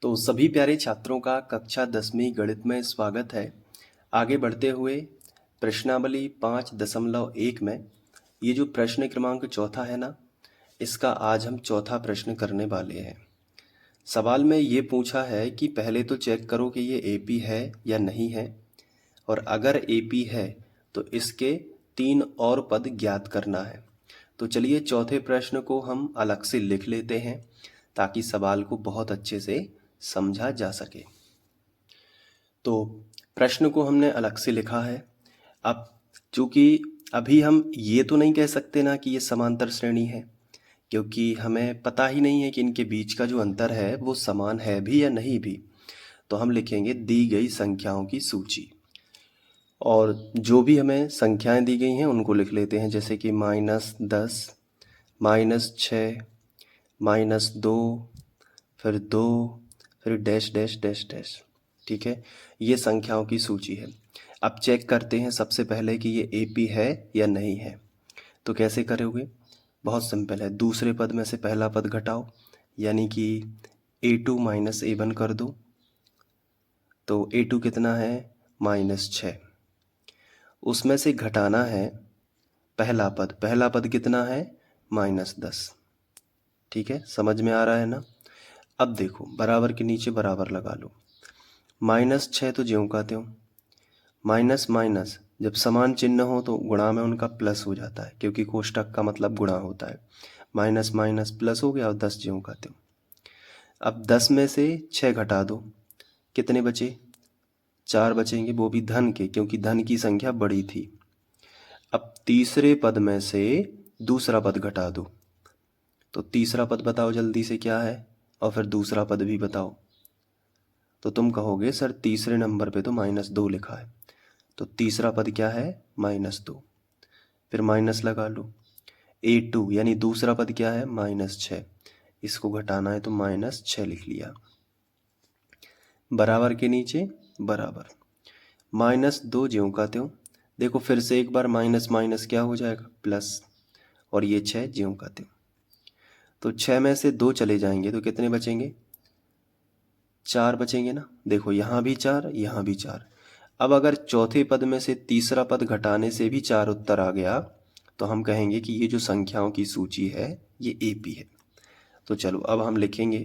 तो सभी प्यारे छात्रों का कक्षा 10वीं गणित में स्वागत है। आगे बढ़ते हुए प्रश्नावली 5.1 में ये जो प्रश्न क्रमांक चौथा है ना, इसका आज हम चौथा प्रश्न करने वाले हैं। सवाल में ये पूछा है कि पहले तो चेक करो कि ये एपी है या नहीं है, और अगर एपी है तो इसके 3 और पद ज्ञात करना है। तो चलिए चौथे प्रश्न को हम अलग से लिख लेते हैं ताकि सवाल को बहुत अच्छे से समझा जा सके। तो प्रश्न को हमने अलग से लिखा है। अब चूंकि अभी हम ये तो नहीं कह सकते ना कि ये समांतर श्रेणी है, क्योंकि हमें पता ही नहीं है कि इनके बीच का जो अंतर है वो समान है भी या नहीं भी। तो हम लिखेंगे दी गई संख्याओं की सूची, और जो भी हमें संख्याएं दी गई हैं उनको लिख लेते हैं, जैसे कि -10, -6, -2, फिर 2, फिर डैश डैश डैश डैश। ठीक है, ये संख्याओं की सूची है। अब चेक करते हैं सबसे पहले कि ये एपी है या नहीं है। तो कैसे करोगे? बहुत सिंपल है, दूसरे पद में से पहला पद घटाओ, यानी कि a2 माइनस a1 कर दो। तो a2 कितना है? -6। उसमें से घटाना है पहला पद कितना है? -10। ठीक है, समझ में आ रहा है ना? अब देखो, बराबर के नीचे बराबर लगा लो। -6 तो ज्यों का त्यों, माइनस माइनस जब समान चिन्ह हो तो गुणा में उनका प्लस हो जाता है, क्योंकि कोष्टक का मतलब गुणा होता है। माइनस माइनस प्लस हो गया और 10 ज्यों का त्यों। अब 10 में से 6 घटा दो, कितने बचे? 4 बचेंगे, वो भी धन के, क्योंकि धन की संख्या बड़ी थी। अब तीसरे पद में से दूसरा पद घटा दो, तो तीसरा पद बताओ जल्दी से क्या है, और फिर दूसरा पद भी बताओ। तो तुम कहोगे सर तीसरे नंबर पे तो -2 लिखा है, तो तीसरा पद क्या है? -2। फिर माइनस लगा लो। a2 यानी दूसरा पद क्या है? -6। इसको घटाना है तो -6 लिख लिया। बराबर के नीचे बराबर, -2 ज्यों का त्यों। देखो फिर से एक बार माइनस माइनस क्या हो जाएगा? प्लस, और ये 6 ज्यों का त्यों। तो 6 में से 2 चले जाएंगे तो कितने बचेंगे? 4 बचेंगे ना। देखो यहाँ भी 4, यहाँ भी 4। अब अगर चौथे पद में से तीसरा पद घटाने से भी 4 उत्तर आ गया तो हम कहेंगे कि ये जो संख्याओं की सूची है ये एपी है। तो चलो अब हम लिखेंगे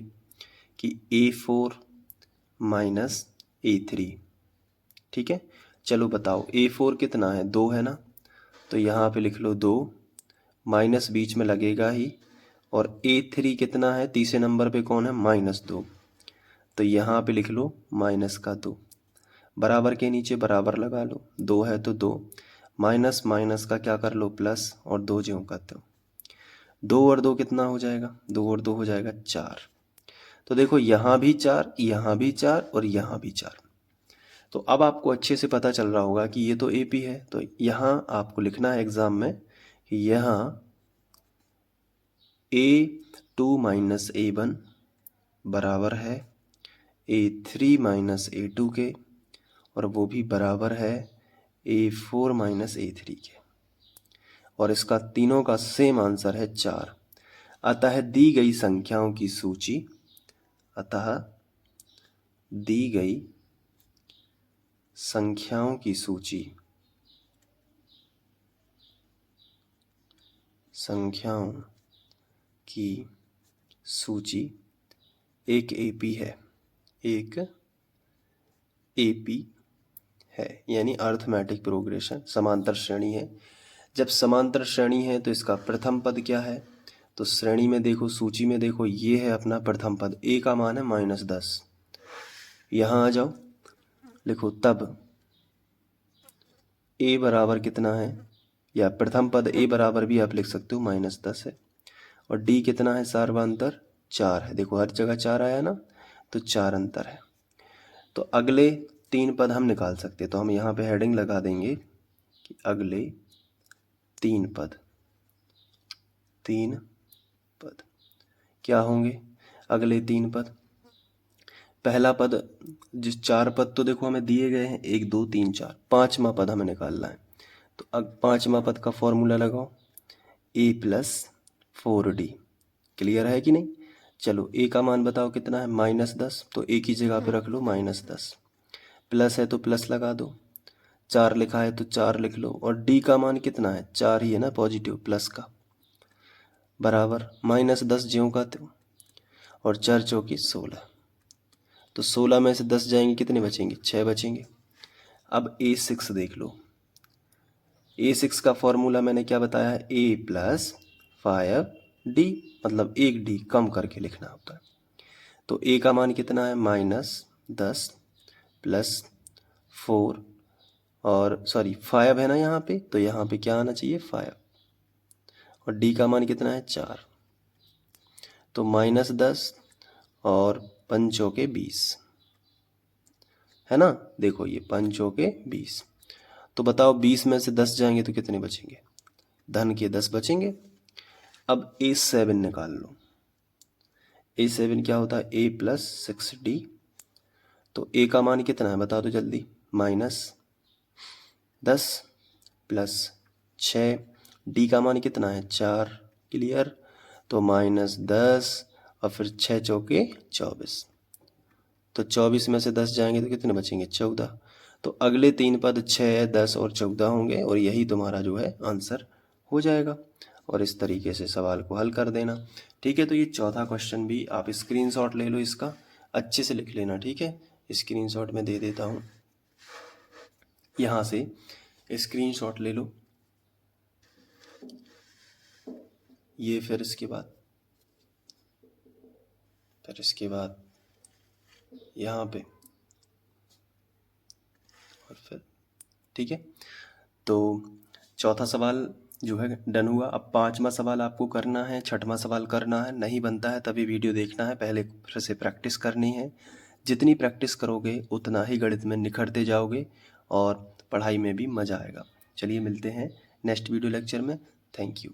कि a4 माइनस a3। ठीक है, चलो बताओ a4 कितना है? 2 है ना, तो यहाँ पे लिख लो 2, माइनस बीच में लगेगा ही। और a3 कितना है? तीसरे नंबर पे कौन है? -2, तो यहाँ पे लिख लो -2। बराबर के नीचे बराबर लगा लो, 2 है तो 2, माइनस माइनस का क्या कर लो? प्लस, और 2 ज्यों का त्यों। 2 और 2 कितना हो जाएगा? 2 और 2 हो जाएगा 4। तो देखो यहाँ भी 4, यहाँ भी 4 और यहाँ भी 4। तो अब आपको अच्छे से पता चल रहा होगा कि ये तो एपी है। तो यहाँ आपको लिखना है एग्जाम में कि यहाँ a2 माइनस a1 बराबर है a3 माइनस a2 के, और वो भी बराबर है a4 माइनस a3 के, और इसका तीनों का सेम आंसर है 4। अतः दी गई संख्याओं की सूची, अतः दी गई संख्याओं की सूची, संख्याओं की सूची एक एपी है, एक एपी है, यानी अर्थमेटिक प्रोग्रेशन, समांतर श्रेणी है। जब समांतर श्रेणी है तो इसका प्रथम पद क्या है? तो श्रेणी में देखो, सूची में देखो, ये है अपना प्रथम पद, a का मान है -10। यहाँ आ जाओ, लिखो तब a बराबर कितना है, या प्रथम पद a बराबर भी आप लिख सकते हो, -10 है। और d कितना है? सार्वंतर 4 है। देखो हर जगह 4 आया ना, तो 4 अंतर है। तो अगले 3 पद हम निकाल सकते हैं, तो हम यहाँ पे हेडिंग लगा देंगे कि अगले 3 पद। 3 पद क्या होंगे? अगले 3 पद, पहला पद, जिस 4 पद तो देखो हमें दिए गए हैं, 1 2 3 4, पांचवा पद हमें निकालना है। तो अब पांचवा पद का फॉर्मूला लगाओ, a + 4d। क्लियर है कि नहीं? चलो ए का मान बताओ कितना है, -10, तो ए की जगह पे रख लो -10। प्लस है तो प्लस लगा दो, 4 लिखा है तो 4 लिख लो, और डी का मान कितना है, 4 ही है ना, पॉजिटिव प्लस का, बराबर -10 ज्यों का त्यों, और 4 चौकी 16, तो 16 में से 10 जाएंगे, कितने बचेंगे, 6 बचेंगे। अब A6 देख लो, A6 का फॉर्मूला मैंने क्या बताया है, A + 5D, मतलब एक D कम करके लिखना होता है। तो A का मान कितना है, -10 + 4, और सॉरी 5 है ना यहाँ पे, तो यहाँ पे क्या आना चाहिए, 5, और D का मान कितना है, 4, तो -10 और 5 चौके 20, है ना। देखो ये 5 चौके 20, तो बताओ 20 में से 10 जाएंगे तो कितने बचेंगे, धन के 10 बचेंगे। अब A7 निकाल लो, A7 क्या होता है, A + 6D, तो A का मान कितना है बता दो जल्दी, -10 + 6, D का मान कितना है, 4, क्लियर, तो -10 और फिर 6 चौके 24, तो 24 में से 10 जाएंगे तो कितने बचेंगे, 14, तो अगले 3 पद 6, 10 और 14 होंगे, और यही तुम्हारा जो है आंसर हो जाएगा। और इस तरीके से सवाल को हल कर देना, ठीक है। तो ये चौथा क्वेश्चन भी आप स्क्रीनशॉट ले लो, इसका अच्छे से लिख लेना, ठीक है। स्क्रीनशॉट में दे देता हूँ, यहाँ से स्क्रीनशॉट ले लो ये, फिर इसके बाद यहाँ पे, और फिर ठीक है। तो चौथा सवाल जो है डन हुआ। अब 5वां सवाल आपको करना है, 6वां सवाल करना है, नहीं बनता है तभी वीडियो देखना है, पहले फिर से प्रैक्टिस करनी है। जितनी प्रैक्टिस करोगे उतना ही गणित में निखरते जाओगे और पढ़ाई में भी मज़ा आएगा। चलिए मिलते हैं नेक्स्ट वीडियो लेक्चर में। Thank you.